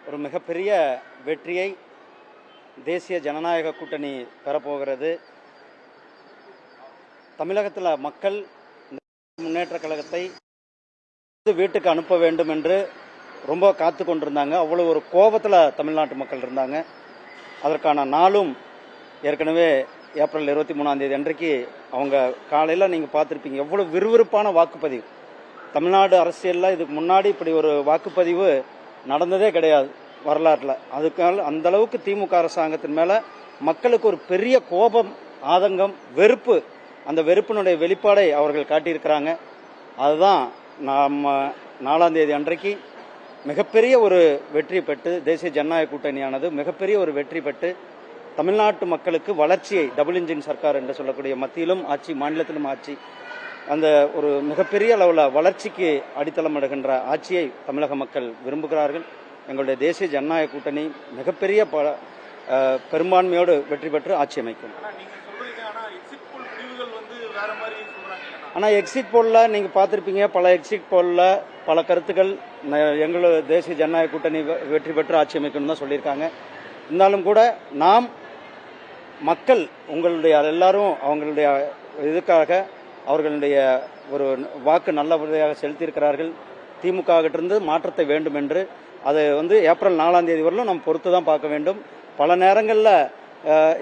ஒரு மிகப்பெரிய வெற்றியை தேசிய ஜனநாயக கூட்டணி பெறப்போகிறது. தமிழகத்தில் மக்கள் முன்னேற்ற கழகத்தை வீட்டுக்கு அனுப்ப வேண்டும் என்று ரொம்ப காத்து கொண்டிருந்தாங்க. அவ்வளோ ஒரு கோபத்தில் தமிழ்நாட்டு மக்கள் இருந்தாங்க. அதற்கான நாளும் ஏற்கனவே ஏப்ரல் 23 அன்றைக்கு அவங்க காலையில் நீங்கள் பார்த்துருப்பீங்க. எவ்வளோ விறுவிறுப்பான வாக்குப்பதிவு. தமிழ்நாடு அரசியலில் இதுக்கு முன்னாடி இப்படி ஒரு வாக்குப்பதிவு நடந்ததே கிடையாது வரலாற்றில். அதுக்காக அந்த அளவுக்கு திமுக அரசாங்கத்தின் மேலே மக்களுக்கு ஒரு பெரிய கோபம், ஆதங்கம், வெறுப்பு. அந்த வெறுப்பினுடைய வெளிப்பாடை அவர்கள் காட்டியிருக்கிறாங்க. அதுதான் நம்ம 4 அன்றைக்கு மிகப்பெரிய ஒரு வெற்றி பெற்று தேசிய ஜனநாயக கூட்டணியானது மிகப்பெரிய ஒரு வெற்றி பெற்று தமிழ்நாட்டு மக்களுக்கு வளர்ச்சியை, டபுள் இன்ஜின் சர்க்கார் என்று சொல்லக்கூடிய மத்தியிலும் ஆட்சி, மாநிலத்திலும் ஆட்சி, அந்த ஒரு மிகப்பெரிய அளவில் வளர்ச்சிக்கு அடித்தளமிடுகின்ற ஆட்சியை தமிழக மக்கள் விரும்புகிறார்கள். எங்களுடைய தேசிய ஜனநாயக கூட்டணி மிகப்பெரிய பெரும்பான்மையோடு வெற்றி பெற்று ஆட்சி அமைக்கும். ஆனால் எக்ஸிட் போலில் நீங்கள் பார்த்துருப்பீங்க, பல எக்ஸிட் போலில் பல கருத்துக்கள் எங்களோட தேசிய ஜனநாயக கூட்டணி வெற்றி பெற்று ஆட்சி அமைக்கணும் தான் சொல்லியிருக்காங்க. இருந்தாலும் கூட நாம் மக்கள் உங்களுடைய எல்லாரும் அவங்களுடைய இதுக்காக அவர்களுடைய ஒரு வாக்கு நல்லபடியாக செலுத்தியிருக்கிறார்கள். திமுக கிட்டிருந்து மாற்றத்தை வேண்டும் என்று அதை ஏப்ரல் 4 வரலும் நம்ம பொறுத்து தான் பார்க்க வேண்டும். பல நேரங்களில்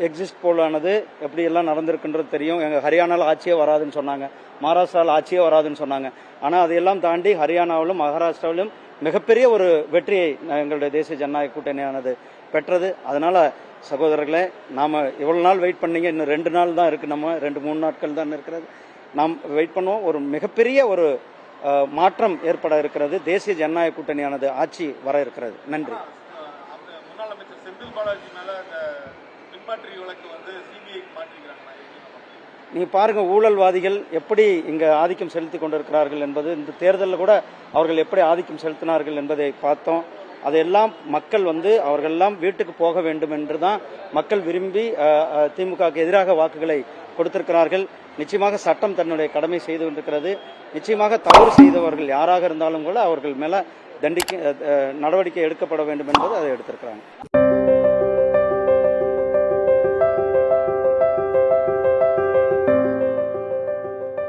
எக்ஸிட் போலானது எப்படியெல்லாம் நடந்திருக்குன்றது தெரியும். எங்கள் ஹரியானாவில் ஆட்சியே வராதுன்னு சொன்னாங்க, மகாராஷ்டிராவில் ஆட்சியே வராதுன்னு சொன்னாங்க. ஆனால் அதையெல்லாம் தாண்டி ஹரியானாவிலும் மகாராஷ்டிராவிலும் மிகப்பெரிய ஒரு வெற்றியை எங்களுடைய தேசிய ஜனநாயக கூட்டணியானது பெற்றது. அதனால் சகோதரர்களே, நாம் இவ்வளோ நாள் வெயிட் பண்ணீங்க, இன்னும் 2 நாள் தான் இருக்குது, நம்ம 2-3 நாட்கள் தான் இருக்கிறது. நாம் வெயிட் பண்ணுவோம். ஒரு மிகப்பெரிய ஒரு மாற்றம் ஏற்பட இருக்கிறது. தேசிய ஜனநாயக கூட்டணியானது ஆட்சி வர இருக்கிறது. நன்றி. முன்னாள் அமைச்சர் செந்தில் பாலாஜி மேல பின்பற்றி வழக்கு சிபிஐ மாற்றிருக்காங்க. நீ பாருங்க, ஊழல்வாதிகள் எப்படி இங்க ஆதிக்கம் செலுத்தி கொண்டிருக்கிறார்கள் என்பது, இந்த தேர்தலில் கூட அவர்கள் எப்படி ஆதிக்கம் செலுத்தினார்கள் என்பதை பார்த்தோம். அதையெல்லாம் மக்கள் அவர்களெல்லாம் வீட்டுக்கு போக வேண்டும் என்று தான் மக்கள் விரும்பி திமுகவுக்கு எதிராக வாக்குகளை கொடுத்திருக்கிறார்கள். நிச்சயமாக சட்டம் தன்னுடைய கடமை செய்து கொண்டிருக்கிறது. நிச்சயமாக தவறு செய்தவர்கள் யாராக இருந்தாலும் கூட அவர்கள் மேல நடவடிக்கை எடுக்கப்பட வேண்டும் என்பது அதை எடுத்திருக்கிறாங்க.